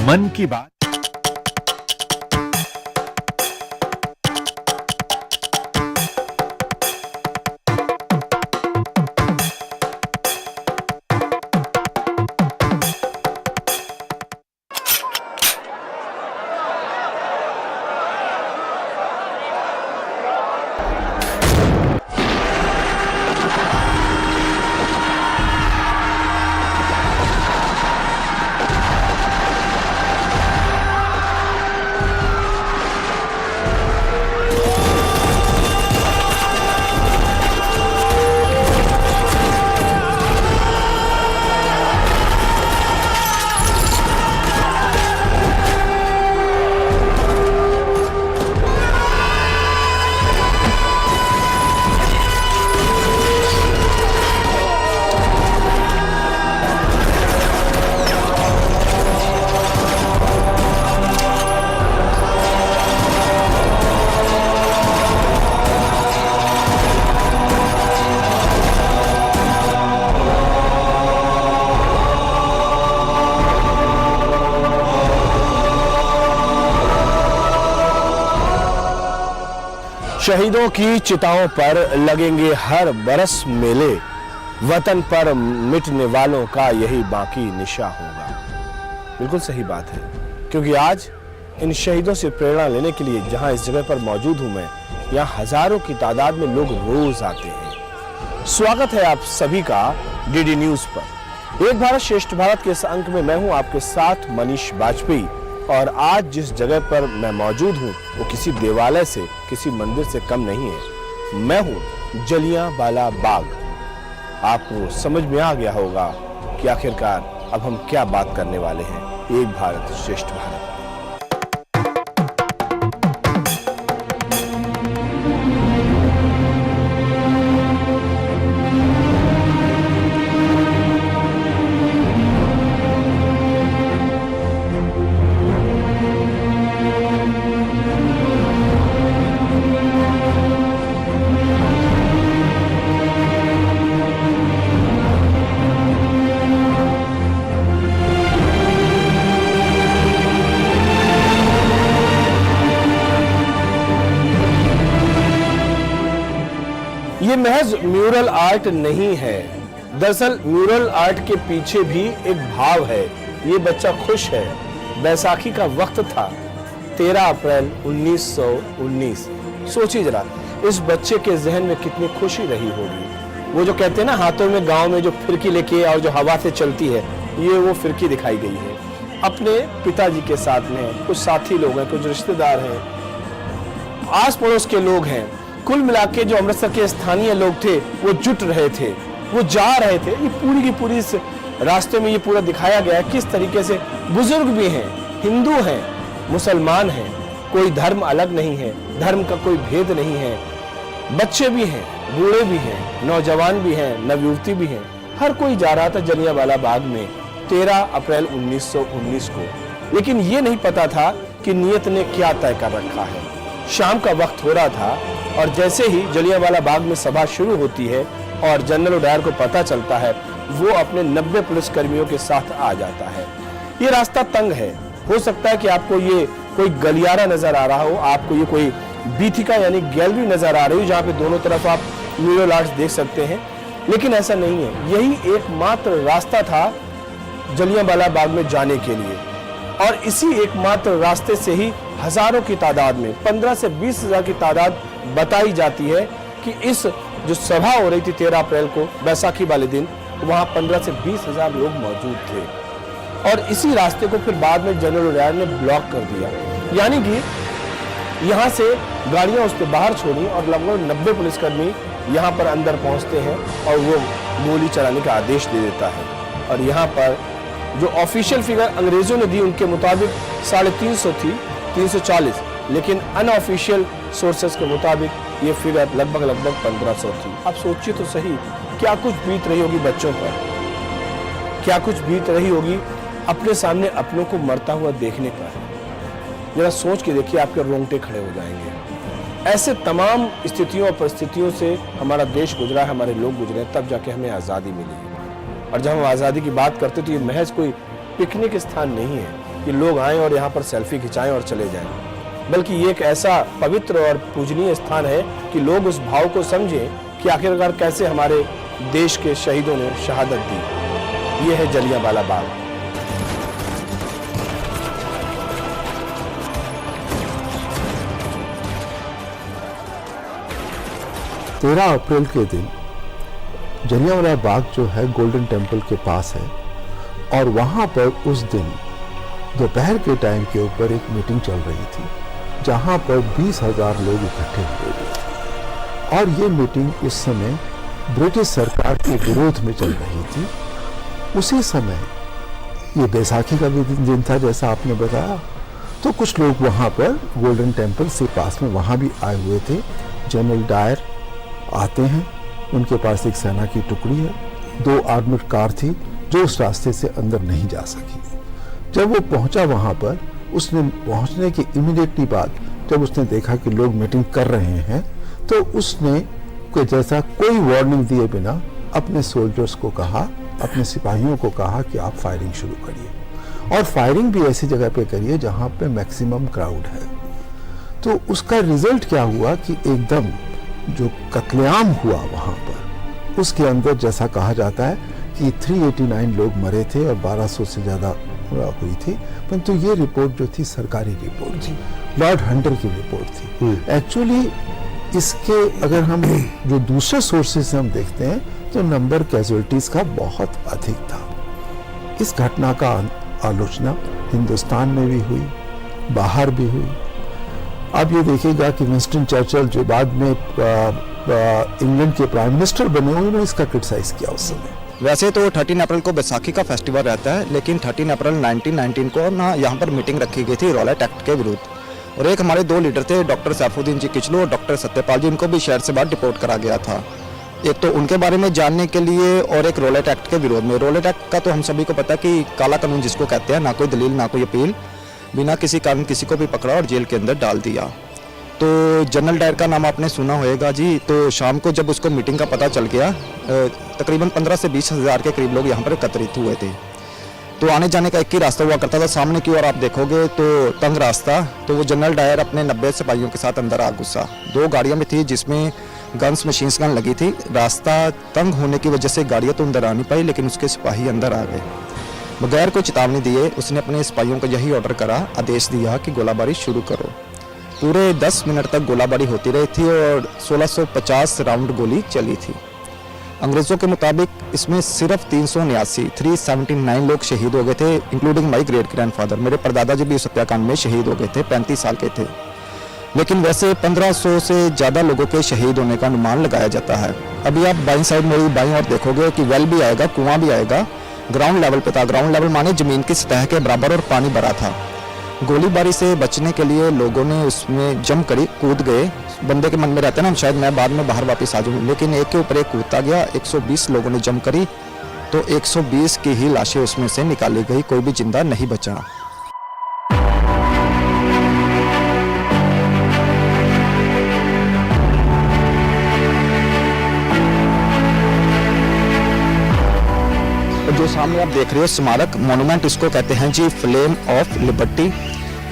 मन की बात। शहीदों की चिताओं पर लगेंगे हर बरस मेले, वतन पर मिटने वालों का यही बाकी निशा होगा। बिल्कुल सही बात है, क्योंकि आज इन शहीदों से प्रेरणा लेने के लिए जहां इस जगह पर मौजूद हूं मैं, यहां हजारों की तादाद में लोग रोज आते हैं। स्वागत है आप सभी का डीडी न्यूज पर। एक भारत श्रेष्ठ भारत के इस अंक में मैं हूं आपके साथ मनीष बाजपेयी, और आज जिस जगह पर मैं मौजूद हूं वो किसी देवालय से, किसी मंदिर से कम नहीं है। मैं हूं जलियांवाला बाग। आपको समझ में आ गया होगा कि आखिरकार अब हम क्या बात करने वाले हैं एक भारत श्रेष्ठ भारत। ये महज म्यूरल आर्ट नहीं है, दरअसल म्यूरल आर्ट के पीछे भी एक भाव है। ये बच्चा खुश है। बैसाखी का वक्त था, 13 अप्रैल 1919। सोचिए जरा, इस बच्चे के जहन में कितनी खुशी रही होगी। वो जो कहते हैं ना, हाथों में गांव में जो फिरकी लेके और जो हवा से चलती है, ये वो फिरकी दिखाई गई है। अपने पिताजी के साथ में कुछ साथी लोग हैं, कुछ रिश्तेदार हैं, आस पड़ोस के लोग हैं, कुल मिलाके जो अमृतसर के स्थानीय लोग थे वो जुट रहे थे, वो जा रहे थे। ये पूरी की पूरी इस रास्ते में ये पूरा दिखाया गया है किस तरीके से बुजुर्ग भी हैं, हिंदू हैं, मुसलमान हैं, कोई धर्म अलग नहीं है, धर्म का कोई भेद नहीं है। बच्चे भी हैं, बूढ़े भी हैं, नौजवान भी हैं, नवयुवती भी हैं। हर कोई जा रहा था जलियांवाला बाग में 13 अप्रैल 1919 को। लेकिन ये नहीं पता था कि नियत ने क्या तय कर रखा है। शाम का वक्त हो रहा था और जैसे ही जलियांवाला बाग में सभा शुरू होती है और जनरल डायर को पता चलता है, वो अपने 90 पुलिसकर्मियों के साथ आ जाता है। ये रास्ता तंग है, हो सकता है कि आपको ये कोई गलियारा नजर आ रहा हो, आपको ये कोई बीथिका यानी गैलरी नजर आ रही हो जहाँ पे दोनों तरफ आप म्यूरल आर्ट्स देख सकते हैं, लेकिन ऐसा नहीं है। यही एकमात्र रास्ता था जलियांवाला बाग में जाने के लिए, और इसी एकमात्र रास्ते से ही हजारों की तादाद में 15 से 20 हजार की तादाद बताई जाती है कि इस जो सभा हो रही थी 13 अप्रैल को बैसाखी वाले दिन, वहां 15 से 20 हजार लोग मौजूद थे। और इसी रास्ते को फिर बाद में जनरल डायर ने ब्लॉक कर दिया, यानी कि यहां से गाड़ियां उसके बाहर छोड़ी और लगभग 90 पुलिसकर्मी यहां पर अंदर पहुंचते हैं और वो गोली चलाने का आदेश दे देता है। और यहाँ पर जो ऑफिशियल फिगर अंग्रेजों ने दी उनके मुताबिक 350 थी, 340, लेकिन अनऑफिशियल सोर्सेस के मुताबिक ये फिगर लगभग 1500 थी। आप सोचिए तो सही, क्या कुछ बीत रही होगी बच्चों पर, क्या कुछ बीत रही होगी अपने सामने अपनों को मरता हुआ देखने पर। जरा सोच के देखिए, आपके रोंगटे खड़े हो जाएंगे। ऐसे तमाम स्थितियों और परिस्थितियों से हमारा देश गुजरा है, हमारे लोग गुजरे, तब जाके हमें आज़ादी मिली है। और जब हम आज़ादी की बात करते तो ये महज कोई पिकनिक स्थान नहीं है कि लोग आएं और यहाँ पर सेल्फी खिंचाएं और चले जाएं, बल्कि ये एक ऐसा पवित्र और पूजनीय स्थान है कि लोग उस भाव को समझें कि आखिरकार कैसे हमारे देश के शहीदों ने शहादत दी। ये है जलियांवाला बाग। तेरह अप्रैल के दिन जलियांवाला बाग जो है गोल्डन टेम्पल के पास है, और वहाँ पर उस दिन दोपहर के टाइम के ऊपर एक मीटिंग चल रही थी जहाँ पर 20,000 लोग इकट्ठे हुए थे। और ये मीटिंग उस समय ब्रिटिश सरकार के विरोध में चल रही थी। उसी समय ये बैसाखी का भी दिन था जैसा आपने बताया, तो कुछ लोग वहाँ पर गोल्डन टेम्पल से पास में वहाँ भी आए हुए थे। जनरल डायर आते हैं, उनके पास एक सेना की टुकड़ी है, 2 आर्मर्ड कार थी जो उस रास्ते से अंदर नहीं जा सकी। जब वो पहुंचा वहां पर, उसने पहुंचने के इमीडिएटली बाद जब उसने देखा कि लोग मीटिंग कर रहे हैं, तो उसने जैसा कोई वार्निंग दिए बिना अपने सोल्जर्स को कहा, अपने सिपाहियों को कहा कि आप फायरिंग शुरू करिए, और फायरिंग भी ऐसी जगह पे करिए जहां पे मैक्सिमम क्राउड है। तो उसका रिजल्ट क्या हुआ कि एकदम जो कत्लेआम हुआ वहां पर, उसके अंदर जैसा कहा जाता है कि 389 लोग मरे थे और 1200 से ज़्यादा हुई थी, परंतु ये रिपोर्ट जो थी सरकारी रिपोर्ट थी, लॉर्ड हंटर की रिपोर्ट थी। एक्चुअली इसके अगर हम जो दूसरे सोर्सेस से हम देखते हैं तो नंबर कैजुअलिटीज़ का बहुत अधिक था। इस घटना का आलोचना हिंदुस्तान में भी हुई, बाहर भी हुई। आप ये देखिएगा कि विंस्टन चर्चिल जो बाद में इंग्लैंड के प्राइम मिनिस्टर बने, उन्होंने इसका क्रिटिसाइज किया उस समय। वैसे तो 13 अप्रैल को बैसाखी का फेस्टिवल रहता है, लेकिन 13 अप्रैल 1919 को ना यहाँ पर मीटिंग रखी गई थी रॉलेट एक्ट के विरुद्ध, और एक हमारे 2 लीडर थे, डॉक्टर सैफुद्दीन जी किचलू और डॉक्टर सत्यपाल जी, इनको भी शहर से बाहर डिपोर्ट करा गया था। एक तो उनके बारे में जानने के लिए और एक रॉलेट एक्ट के विरोध में। रॉलेट एक्ट का तो हम सभी को पता है कि काला कानून जिसको कहते हैं, ना कोई दलील ना कोई अपील, बिना किसी कारण किसी को भी पकड़ा और जेल के अंदर डाल दिया। तो जनरल डायर का नाम आपने सुना होगा जी। तो शाम को जब उसको मीटिंग का पता चल गया, तकरीबन 15 से 20 हज़ार के करीब लोग यहाँ पर एकत्रित हुए थे। तो आने जाने का एक ही रास्ता हुआ करता था, सामने की ओर आप देखोगे तो तंग रास्ता। तो वो जनरल डायर अपने 90 सिपाहियों के साथ अंदर आ घुसा। 2 गाड़ियाँ में थी जिसमें गन्स मशीन्स गन लगी थी। रास्ता तंग होने की वजह से गाड़ियाँ तो अंदर आ नहीं पाई, लेकिन उसके सिपाही अंदर आ गए। बगैर कोई चेतावनी दिए उसने अपने सिपाहियों को यही ऑर्डर करा, आदेश दिया कि गोलाबारी शुरू करो। पूरे 10 मिनट तक गोलाबारी होती रही थी और 1650 राउंड गोली चली थी। अंग्रेज़ों के मुताबिक इसमें सिर्फ 379 लोग शहीद हो गए थे, इंक्लूडिंग माई ग्रेट ग्रैंडफादर। मेरे परदादा जी भी उस हत्याकांड में शहीद हो गए थे, 35 साल के थे। लेकिन वैसे 1500 से ज़्यादा लोगों के शहीद होने का अनुमान लगाया जाता है। अभी आप बाईं साइड मेरी बाईं ओर देखोगे कि वेल भी आएगा, कुआं भी आएगा। ग्राउंड लेवल पे था, ग्राउंड लेवल माने ज़मीन की सतह के बराबर, और पानी भरा था। गोलीबारी से बचने के लिए लोगों ने उसमें जम करी, कूद गए। बंदे के मन में रहता है ना शायद मैं बाद में बाहर वापस आ जाऊँ, लेकिन एक के ऊपर एक कूदता गया। 120 लोगों ने जम करी, तो 120 की ही लाशें उसमें से निकाली गई, कोई भी जिंदा नहीं बचा। जो सामने आप देख रहे हो स्मारक मॉन्यूमेंट, इसको कहते हैं जी फ्लेम ऑफ लिबर्टी।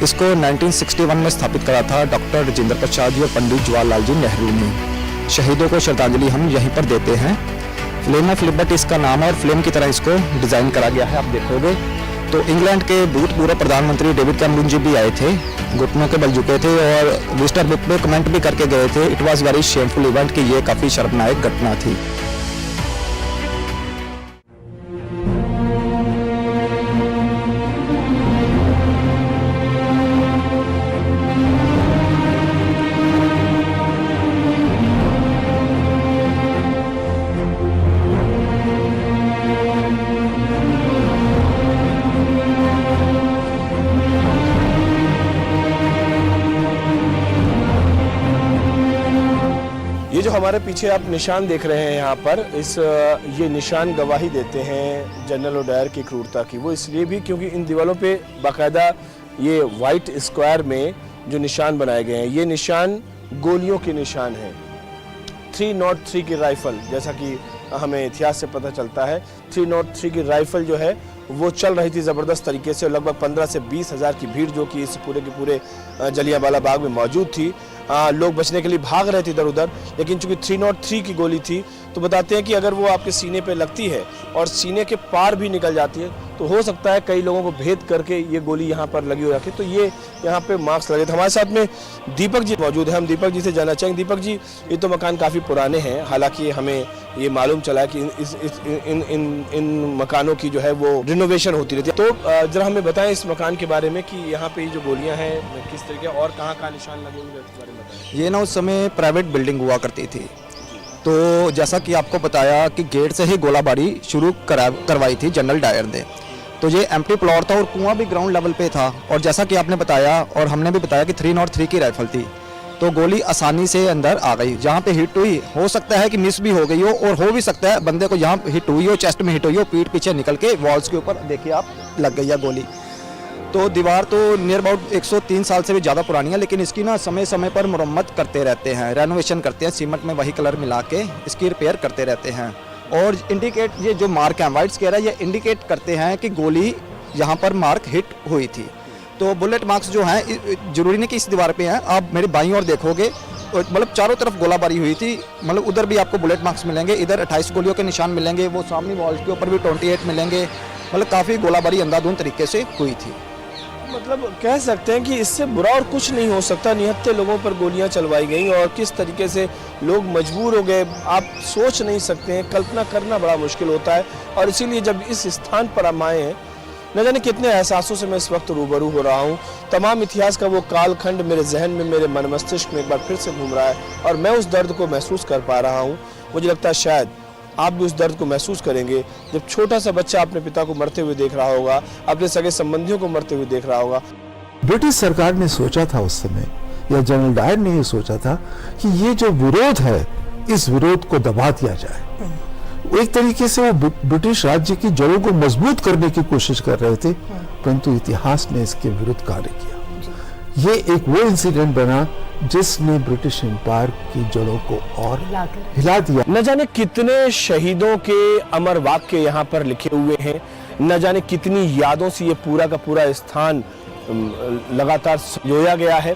इसको 1961 में स्थापित करा था डॉक्टर राजेंद्र प्रसाद जी और पंडित जवाहरलाल जी नेहरू ने। शहीदों को श्रद्धांजलि हम यहीं पर देते हैं। फ्लेम ऑफ लिबर्टी इसका नाम है, और फ्लेम की तरह इसको डिज़ाइन करा गया है। आप देखोगे तो इंग्लैंड के भूतपूर्व प्रधानमंत्री डेविड कैमरून जी भी आए थे, घुटनों के बल झुके थे, और विजिटर बुक में कमेंट भी करके गए थे, it was very shameful event, कि ये काफ़ी शर्मनाक घटना थी। जो हमारे पीछे आप निशान देख रहे हैं यहाँ पर, ये निशान गवाही देते हैं जनरल डायर की क्रूरता की। वो इसलिए भी क्योंकि इन दीवारों पे बाकायदा ये वाइट स्क्वायर में जो निशान बनाए गए हैं, ये निशान गोलियों के निशान हैं। 303 की राइफल, जैसा कि हमें इतिहास से पता चलता है। 303 की राइफल जो है वो चल रही थी ज़बरदस्त तरीके से, लगभग 15 से 20 हज़ार की भीड़ जो कि इस पूरे के पूरे जलियांवाला बाग में मौजूद थी। लोग बचने के लिए भाग रहे थे इधर उधर, लेकिन चूंकि 303 की गोली थी तो बताते हैं कि अगर वो आपके सीने पे लगती है और सीने के पार भी निकल जाती है तो हो सकता है कई लोगों को भेद करके ये गोली यहाँ पर लगी हो जाती है। तो ये यहाँ पे मार्क्स लगे थे। हमारे साथ में दीपक जी मौजूद है, हम दीपक जी से जानना चाहेंगे। दीपक जी, ये तो मकान काफ़ी पुराने हैं, हालांकि हमें ये मालूम चला है कि इन मकानों की जो है वो रिनोवेशन होती रहती है। तो जरा हमें बताएं इस मकान के बारे में कि यहाँ पे जो गोलियाँ हैं किस तरीके और कहाँ निशान लगे हुए हैं, बारे में बताएं। ये ना उस समय प्राइवेट बिल्डिंग हुआ करती थी, तो जैसा कि आपको बताया कि गेट से ही गोलाबारी शुरू करवाई थी जनरल डायर ने। तो ये एम्प्टी प्लॉट था और कुआं भी ग्राउंड लेवल पे था, और जैसा कि आपने बताया और हमने भी बताया कि 303 की राइफल थी, तो गोली आसानी से अंदर आ गई। जहाँ पे हिट हुई हो सकता है कि मिस भी हो गई हो, और हो भी सकता है बंदे को यहाँ हिट हुई हो, चेस्ट में हिट हुई हो, पीठ पीछे निकल के वॉल्स के ऊपर देखिए आप लग गई है गोली। तो दीवार तो नियर अबाउट 103 साल से भी ज़्यादा पुरानी है, लेकिन इसकी ना समय समय पर मुरम्मत करते रहते हैं, रेनोवेशन करते हैं, सीमेंट में वही कलर मिला के इसकी रिपेयर करते रहते हैं। और इंडिकेट ये जो मार्क है वाइट स्केयर है, ये इंडिकेट करते हैं कि गोली यहाँ पर मार्क हिट हुई थी। तो बुलेट मार्क्स जो हैं जरूरी नहीं कि इस दीवार पे हैं, आप मेरे बाईं ओर देखोगे मतलब चारों तरफ गोलाबारी हुई थी, मतलब उधर भी आपको बुलेट मार्क्स मिलेंगे, इधर 28 गोलियों के निशान मिलेंगे, वो सामने वॉल्स के ऊपर भी 28 मिलेंगे, मतलब काफ़ी गोलाबारी अंधाधुंध तरीके से हुई थी। मतलब कह सकते हैं कि इससे बुरा और कुछ नहीं हो सकता। निहत्थे लोगों पर गोलियां चलवाई गई और किस तरीके से लोग मजबूर हो गए, आप सोच नहीं सकते हैं, कल्पना करना बड़ा मुश्किल होता है। और इसीलिए जब इस स्थान पर हम आए हैं, न जाने कितने एहसासों से मैं इस वक्त रूबरू हो रहा हूँ। तमाम इतिहास का वो कालखंड मेरे जहन में, मेरे मन मस्तिष्क में एक बार फिर से घूम रहा है और मैं उस दर्द को महसूस कर पा रहा हूँ। मुझे लगता है शायद आप भी उस दर्द को महसूस करेंगे जब छोटा सा बच्चा अपने पिता को मरते हुए देख रहा होगा, अपने सगे संबंधियों को मरते हुए देख रहा होगा। ब्रिटिश सरकार ने सोचा था उस समय, या जनरल डायर ने ये सोचा था कि ये जो विरोध है, इस विरोध को दबा दिया जाए। एक तरीके से वो ब्रिटिश राज्य की जड़ों को मजबूत करने की कोशिश कर रहे थे, परंतु इतिहास ने इसके विरुद्ध कार्य किया। ये एक वो इंसिडेंट बना जिसने ब्रिटिश एम्पायर की जड़ों को और हिला दिया। न जाने कितने शहीदों के अमर वाक्य यहाँ पर लिखे हुए हैं, न जाने कितनी यादों से ये पूरा का पूरा स्थान लगातार संजोया गया है।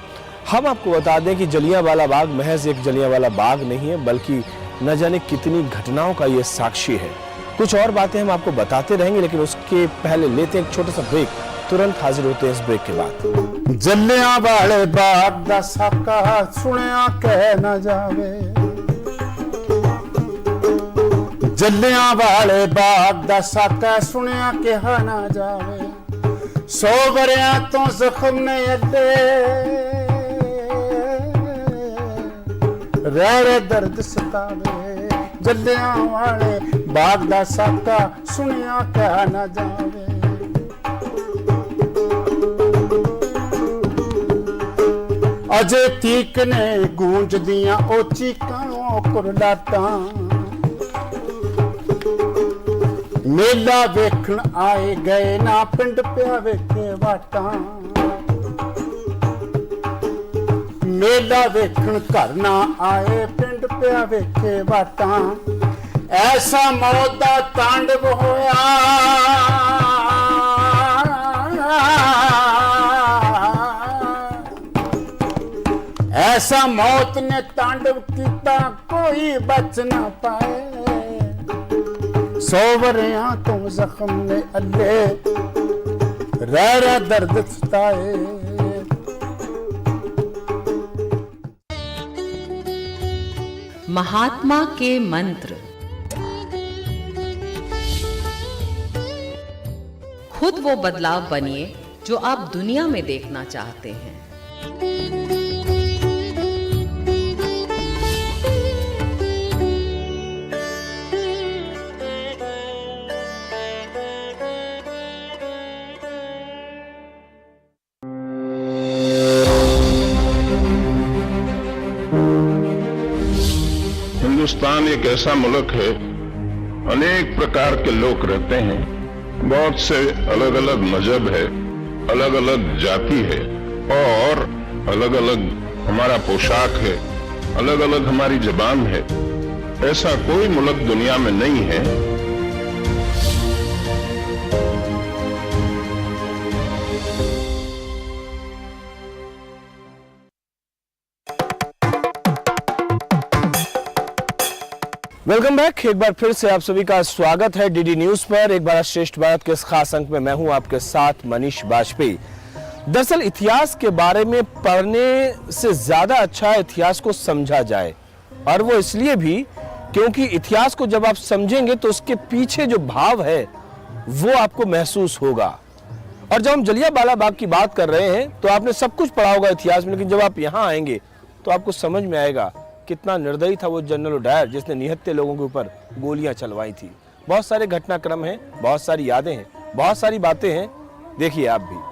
हम आपको बता दें कि जलियांवाला बाग महज एक जलियांवाला बाग नहीं है, बल्कि न जाने कितनी घटनाओं का ये साक्षी है। कुछ और बातें हम आपको बताते रहेंगे, लेकिन उसके पहले लेते हैं एक छोटा सा ब्रेक। तुरंत हाजिर होते हैं इस ब्रेक के बाद। जलियांवाले बाग दा साका सुनिया कह न जावे, जलियांवाले बाग दा साका सुनिया कह न जावे, 100 वरियां तो जख्म ने अड्डे रह दर्द सतावे, जलियांवाले बाग दा साका सुनिया कह न जावे। अजे तीक ने गूंज दिया ओ चीकां कुरलाटां, मेला वेखण आए गए ना पिंड पिया वेखे वाटां, मेला वेखण घर ना आए पिंड पिया वेखे वाटां, ऐसा मौत दा तांडव होया ऐसा मौत ने तांडव किया कोई बच ना पाए, 100 वरियां तो जख्म ने अल्ले रह दर्द सताए। महात्मा के मंत्र। खुद वो बदलाव बनिए जो आप दुनिया में देखना चाहते हैं। हिंदुस्तान एक ऐसा मुल्क है, अनेक प्रकार के लोग रहते हैं, बहुत से अलग अलग मजहब है, अलग अलग जाति है और अलग अलग हमारा पोशाक है, अलग अलग हमारी जबान है, ऐसा कोई मुल्क दुनिया में नहीं है वेलकम बैक। एक बार फिर से आप सभी का स्वागत है डीडी न्यूज पर। एक बार श्रेष्ठ भारत के इस खास अंक में मैं हूं आपके साथ मनीष बाजपेयी। दरअसल इतिहास के बारे में पढ़ने से ज्यादा अच्छा इतिहास को समझा जाए, और वो इसलिए भी क्योंकि इतिहास को जब आप समझेंगे तो उसके पीछे जो भाव है वो आपको महसूस होगा। और जब हम जलियांवाला बाग की बात कर रहे हैं तो आपने सब कुछ पढ़ा होगा इतिहास में, लेकिन जब आप यहाँ आएंगे तो आपको समझ में आएगा कितना निर्दयी था वो जनरल डायर जिसने निहत्थे लोगों के ऊपर गोलियां चलवाई थी। बहुत सारे घटनाक्रम हैं, बहुत सारी यादें हैं, बहुत सारी बातें हैं, देखिए आप भी।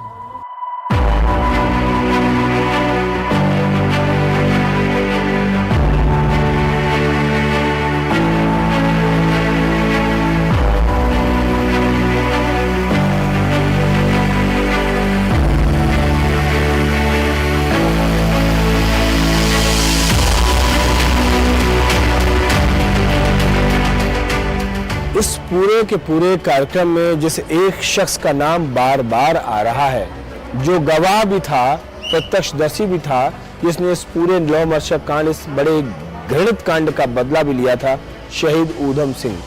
इस पूरे के पूरे कार्यक्रम में जिस एक शख्स का नाम बार बार आ रहा है, जो गवाह भी था, प्रत्यक्षदर्शी भी था, जिसने इस पूरे लौ मशरक कांड, इस बड़े घृणित कांड का बदला भी लिया था, शहीद ऊधम सिंह।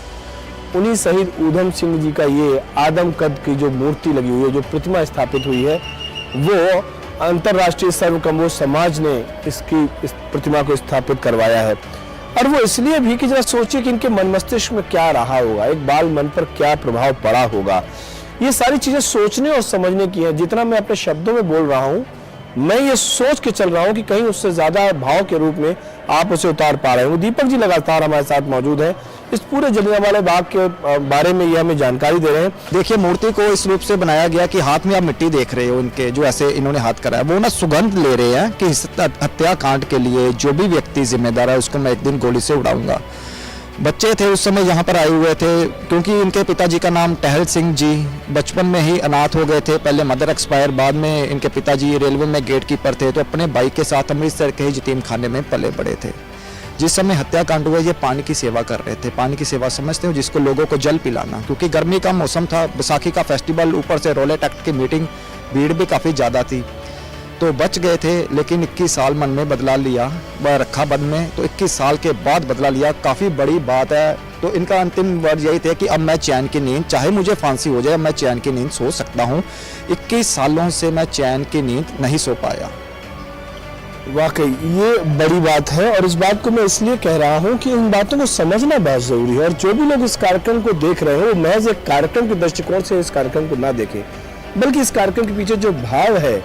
उन्हीं शहीद ऊधम सिंह जी का ये आदम कद की जो मूर्ति लगी हुई है, जो प्रतिमा स्थापित हुई है, वो अंतर्राष्ट्रीय सर्वकम्बोज समाज ने इस प्रतिमा को स्थापित करवाया है। और वो इसलिए भी कि जरा सोचिए कि इनके मन मस्तिष्क में क्या रहा होगा, एक बाल मन पर क्या प्रभाव पड़ा होगा। ये सारी चीजें सोचने और समझने की हैं। जितना मैं अपने शब्दों में बोल रहा हूँ, मैं ये सोच के चल रहा हूँ कि कहीं उससे ज्यादा भाव के रूप में आप उसे उतार पा रहे हो। दीपक जी लगातार हमारे साथ मौजूद हैं, इस पूरे जलियांवाला बाग के बारे में ये हमें जानकारी दे रहे हैं। देखिए, मूर्ति को इस रूप से बनाया गया कि हाथ में आप मिट्टी देख रहे हो इनके, जो ऐसे इन्होंने हाथ कराया, वो ना सुगंध ले रहे हैं कि इस हत्याकांड के लिए जो भी व्यक्ति जिम्मेदार है उसको मैं एक दिन गोली से उड़ाऊंगा। बच्चे थे उस समय यहाँ पर आए हुए थे, क्योंकि इनके पिताजी का नाम टहल सिंह जी बचपन में ही अनाथ हो गए थे। पहले मदर एक्सपायर, बाद में इनके पिताजी रेलवे में गेट कीपर थे, तो अपने भाई के साथ अमृतसर के यतीम खाने में पले बड़े थे। जिस समय हत्याकांड हुआ, ये पानी की सेवा कर रहे थे। पानी की सेवा समझते हो, जिसको लोगों को जल पिलाना, क्योंकि गर्मी का मौसम था, बैसाखी का फेस्टिवल, ऊपर से रॉलेट एक्ट की मीटिंग, भीड़ भी काफ़ी ज़्यादा थी, तो बच गए थे। लेकिन 21 साल मन में बदला लिया, रखा बद में, तो 21 साल के बाद बदला लिया, काफ़ी बड़ी बात है। तो इनका अंतिम वर्ड यही थे कि अब मैं चैन की नींद, चाहे मुझे फांसी हो जाए, मैं चैन की नींद सो सकता हूँ। 21 सालों से मैं चैन की नींद नहीं सो पाया। वाकई ये बड़ी बात है, और इस बात को मैं इसलिए कह रहा हूं कि इन बातों को समझना बहुत जरूरी है। और जो भी लोग इस कार्यक्रम को देख रहे हो, वो महज एक कार्यक्रम के दृष्टिकोण से इस कार्यक्रम को ना देखें, बल्कि इस कार्यक्रम के पीछे जो भाव है,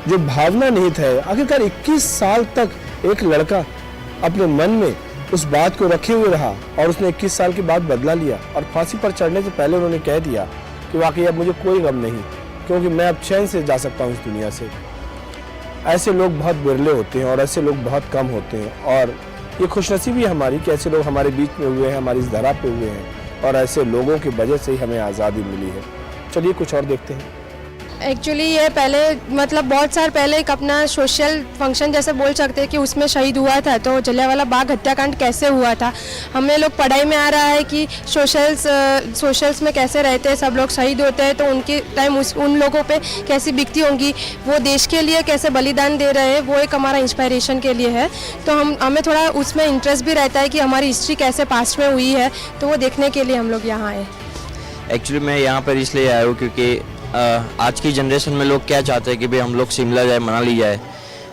जो भावना निहित है। आखिरकार 21 साल तक एक लड़का अपने मन में उस बात को रखे हुए रहा, और उसने 21 साल के बाद बदला लिया, और फांसी पर चढ़ने से पहले उन्होंने कह दिया कि वाकई अब मुझे कोई गम नहीं, क्योंकि मैं अब चैन से जा सकता हूँ इस दुनिया से। ऐसे लोग बहुत बिरले होते हैं और ऐसे लोग बहुत कम होते हैं, और ये खुशनसीबी हमारी कि ऐसे लोग हमारे बीच में हुए हैं, हमारी इस धरा पे हुए हैं, और ऐसे लोगों की वजह से ही हमें आज़ादी मिली है। चलिए कुछ और देखते हैं। एक्चुअली ये पहले मतलब बहुत साल पहले एक अपना सोशल फंक्शन जैसे बोल सकते हैं कि उसमें शहीद हुआ था। तो जलियांवाला बाग हत्याकांड कैसे हुआ था, हमें लोग पढ़ाई में आ रहा है कि सोशल्स में कैसे रहते हैं, सब लोग शहीद होते हैं, तो उनके टाइम उन लोगों पे कैसी बीतती होंगी, वो देश के लिए कैसे बलिदान दे रहे हैं, वो एक हमारा इंस्पायरेशन के लिए है। तो हमें थोड़ा उसमें इंटरेस्ट भी रहता है कि हमारी हिस्ट्री कैसे पास्ट में हुई है, तो वो देखने के लिए हम लोग यहाँ आए। एक्चुअली मैं यहाँ पर इसलिए आया हूँ क्योंकि आज की जनरेशन में लोग क्या चाहते हैं कि भाई हम लोग शिमला जाए, मनाली जाए,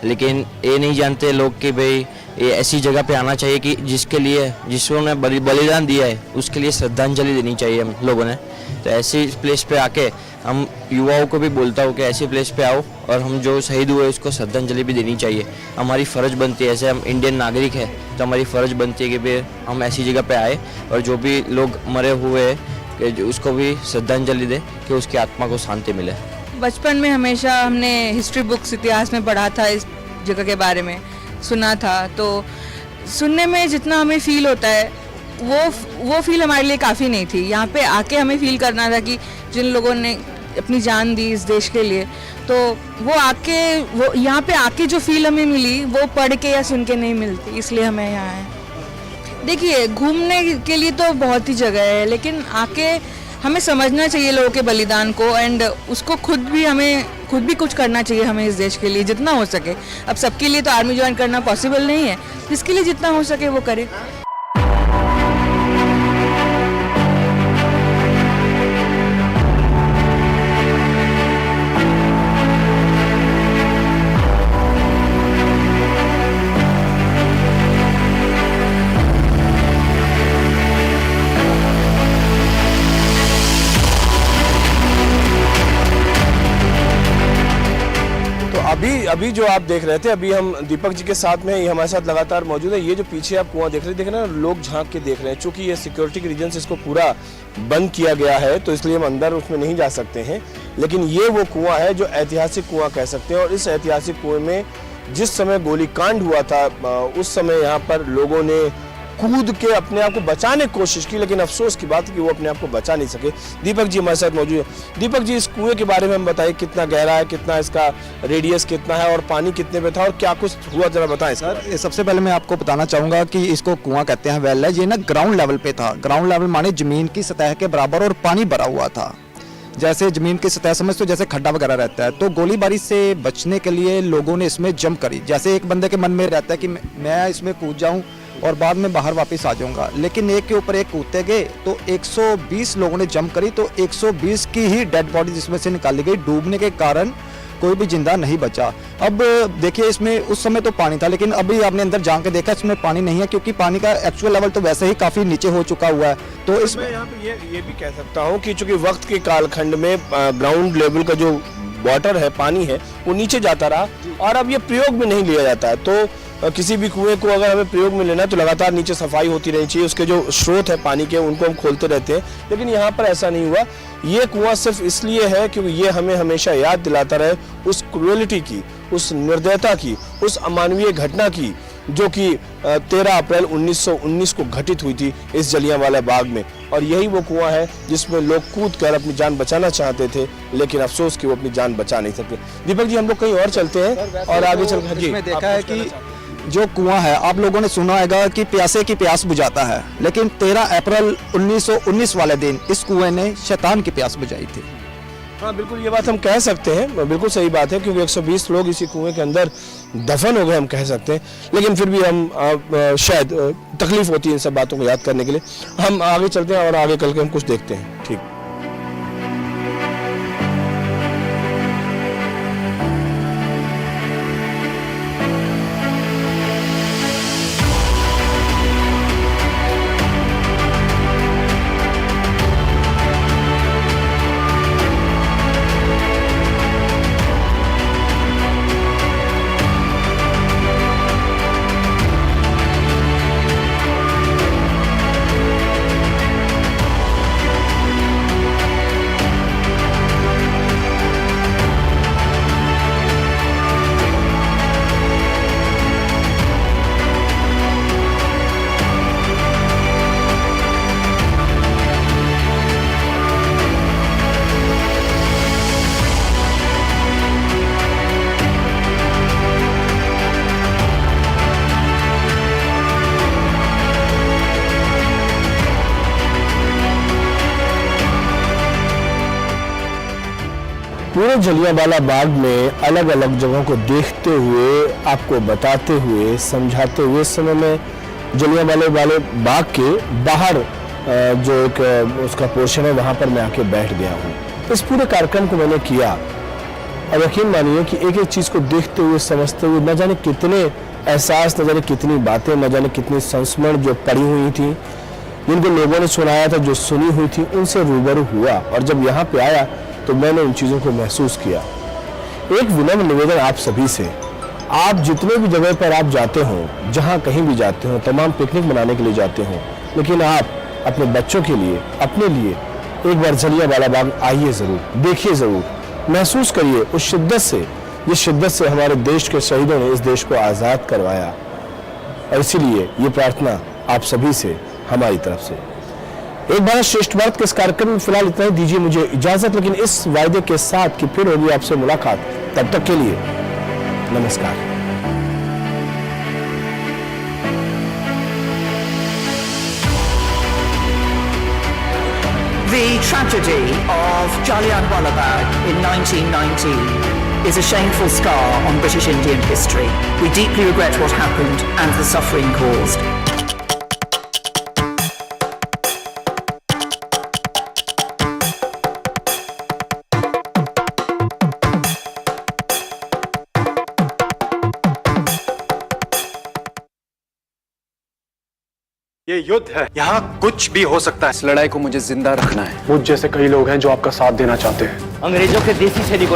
लेकिन ये नहीं जानते लोग कि भाई ये ऐसी जगह पे आना चाहिए कि जिसने बलिदान दिया है उसके लिए श्रद्धांजलि देनी चाहिए हम लोगों ने। तो ऐसी प्लेस पे आके हम युवाओं को भी बोलता हूँ कि ऐसी प्लेस पे आओ, और हम जो शहीद हुए उसको श्रद्धांजलि भी देनी चाहिए। हमारी फ़र्ज़ बनती है, ऐसे हम इंडियन नागरिक हैं तो हमारी फ़र्ज़ बनती है कि भाई हम ऐसी जगह पे आए और जो भी लोग मरे हुए हैं कि उसको भी श्रद्धांजलि दे कि उसकी आत्मा को शांति मिले। बचपन में हमेशा हमने हिस्ट्री बुक्स, इतिहास में पढ़ा था, इस जगह के बारे में सुना था, तो सुनने में जितना हमें फील होता है वो फील हमारे लिए काफ़ी नहीं थी। यहाँ पे आके हमें फील करना था कि जिन लोगों ने अपनी जान दी इस देश के लिए, तो वो यहाँ पे आके जो फील हमें मिली वो पढ़ के या सुन के नहीं मिलती, इसलिए हमें यहाँ आए। देखिए, घूमने के लिए तो बहुत ही जगह है, लेकिन आके हमें समझना चाहिए लोगों के बलिदान को, एंड उसको खुद भी कुछ करना चाहिए हमें इस देश के लिए जितना हो सके। अब सबके लिए तो आर्मी ज्वाइन करना पॉसिबल नहीं है, जिसके लिए जितना हो सके वो करे। अभी जो आप देख रहे थे, अभी हम दीपक जी के साथ में, ये हमारे साथ लगातार मौजूद है। ये जो पीछे आप कुआं देख रहे हैं, लोग झांक के देख रहे हैं। चूंकि ये सिक्योरिटी के रीजन से इसको पूरा बंद किया गया है, तो इसलिए हम अंदर उसमें नहीं जा सकते हैं। लेकिन ये वो कुआं है जो ऐतिहासिक कुआं कह सकते हैं। और इस ऐतिहासिक कुएं में जिस समय गोलीकांड हुआ था, उस समय यहाँ पर लोगों ने कूद के अपने आप को बचाने की कोशिश की, लेकिन अफसोस की बात है कि वो अपने आप को बचा नहीं सके। दीपक जी हमारे साथ मौजूद है। दीपक जी, इस कुएं के बारे में हम बताइए, कितना गहरा है, कितना इसका रेडियस कितना है, और पानी कितने पे था, और क्या कुछ हुआ, जरा बताएं सर। सबसे पहले मैं आपको बताना चाहूँगा कि इसको कुआं कहते हैं, वेल है। ये ना ग्राउंड लेवल पे था। ग्राउंड लेवल माने जमीन की सतह के बराबर, और पानी भरा हुआ था। जैसे जमीन की सतह समझ तो जैसे खड्डा वगैरह रहता है, तो गोलीबारी से बचने के लिए लोगों ने इसमें जंप करी। जैसे एक बंदे के मन में रहता है कि मैं इसमें कूद जाऊं और बाद में बाहर वापस आ जाऊंगा, लेकिन एक के ऊपर एक कूदते गए तो 120 लोगों ने जंप करी, तो 120 की ही डेड बॉडी जिसमें से निकाली गई। डूबने के कारण कोई भी जिंदा नहीं बचा। अब देखिए, इसमें उस समय तो पानी था, लेकिन अभी आपने अंदर जाके देखा इसमें पानी नहीं है, क्योंकि पानी का एक्चुअल लेवल तो वैसे ही काफी नीचे हो चुका हुआ है। तो इसमें यहाँ पे ये भी कह सकता हूँ कि चूंकि वक्त के कालखंड में ग्राउंड लेवल का जो वाटर है, पानी है, वो नीचे जाता रहा, और अब ये प्रयोग में नहीं लिया जाता है। तो किसी भी कुएं को अगर हमें प्रयोग में लेना है तो लगातार नीचे सफाई होती रहनी चाहिए। उसके जो स्रोत है पानी के, उनको हम खोलते रहते हैं, लेकिन यहाँ पर ऐसा नहीं हुआ। ये कुआं सिर्फ इसलिए है क्योंकि ये हमें हमेशा याद दिलाता रहे उस क्रूएलिटी की, उस निर्दयता की, उस अमानवीय घटना की जो कि 13 अप्रैल 1919 को घटित हुई थी इस जलियांवाला बाग में। और यही वो कुआं है जिसमें लोग कूद कर अपनी जान बचाना चाहते थे, लेकिन अफसोस कि वो अपनी जान बचा नहीं सके। दीपक जी, हम लोग कहीं और चलते हैं और आगे चलकर इसमें देखा है कि जो कुआं है, आप लोगों ने सुना होगा कि प्यासे की प्यास बुझाता है, लेकिन 13 अप्रैल 1919 वाले दिन इस कुएं ने शैतान की प्यास बुझाई थी। हाँ, बिल्कुल ये बात हम कह सकते हैं, बिल्कुल सही बात है, क्योंकि 120 लोग इसी कुएं के अंदर दफन हो गए, हम कह सकते हैं। लेकिन फिर भी हम शायद तकलीफ होती है इन सब बातों को याद करने के लिए। हम आगे चलते हैं और आगे चल के हम कुछ देखते हैं। ठीक। पूरे जलियांवाला बाग में अलग अलग जगहों को देखते हुए, आपको बताते हुए, समझाते हुए, इस समय में जलियांवाला बाग के बाहर जो एक उसका पोर्शन है, वहां पर मैं आके बैठ गया हूँ। इस पूरे कार्यक्रम को मैंने किया और यकीन मानिए कि एक एक चीज को देखते हुए, समझते हुए, न जाने कितने एहसास, न जाने कितनी बातें, न जाने कितनी संस्मरण जो पड़ी हुई थी, जिनको लोगों ने सुनाया था, जो सुनी हुई थी, उनसे रूबरू हुआ। और जब यहाँ पे आया तो मैंने उन चीज़ों को महसूस किया। एक विनम्र निवेदन आप सभी से, आप जितने भी जगह पर आप जाते हो, जहाँ कहीं भी जाते हो, तमाम पिकनिक मनाने के लिए जाते हो, लेकिन आप अपने बच्चों के लिए, अपने लिए एक बार जलियांवाला बाग आइए ज़रूर, देखिए ज़रूर, महसूस करिए उस शिद्दत से, जिस शिद्दत से हमारे देश के शहीदों ने इस देश को आज़ाद करवाया। और इसीलिए ये प्रार्थना आप सभी से, हमारी तरफ से। एक भारत श्रेष्ठ भारत के इस कार्यक्रम में फिलहाल इतना ही, दीजिए मुझे इजाजत, लेकिन इस वायदे के साथ कि फिर होगी आपसे मुलाकात। तब तक के लिए नमस्कार। The tragedy of Jallianwala Bagh in 1919 is a shameful scar on British Indian history. We deeply regret what happened and the suffering caused. ये युद्ध है, यहाँ कुछ भी हो सकता है। इस लड़ाई को मुझे जिंदा रखना है। मुझ जैसे कई लोग हैं जो आपका साथ देना चाहते हैं। अंग्रेजों के देसी सैनिकों